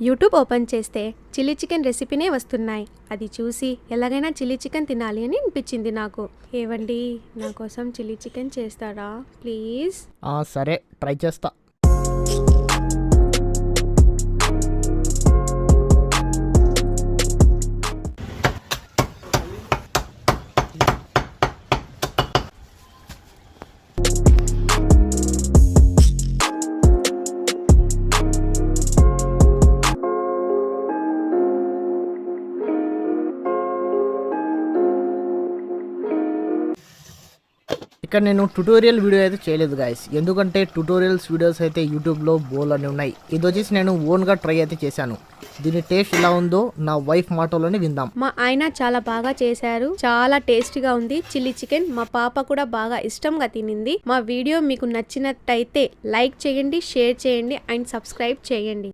YouTube open చేస్తే chilli chicken రెసిపీనే వస్తున్నాయి. అది చూసి ఎలాగైనా చిల్లీ చికెన్ తినాలి అని అనిపించింది నాకు. ఏవండి, నా కోసం చిల్లీ చికెన్ చేస్తారా ప్లీజ్? సరే, ట్రై చేస్తా. ఇక్కడ నేను ట్యుటోరియల్ వీడియో అయితే చేయలేదు గాయస్, ఎందుకంటే ట్యుటోరియల్స్ వీడియోస్ అయితే యూట్యూబ్లో బోల్ అని ఉన్నాయి. ఇది వచ్చేసి నేను ఓన్గా ట్రై అయితే చేశాను. దీని టేస్ట్ ఎలా ఉందో నా వైఫ్ మాటలోనే విందాం. మా ఆయన చాలా బాగా చేశారు, చాలా టేస్టీగా ఉంది చిల్లీ చికెన్. మా పాప కూడా బాగా ఇష్టంగా తినింది. మా వీడియో మీకు నచ్చినట్టయితే లైక్ చేయండి, షేర్ చేయండి అండ్ సబ్స్క్రైబ్ చేయండి.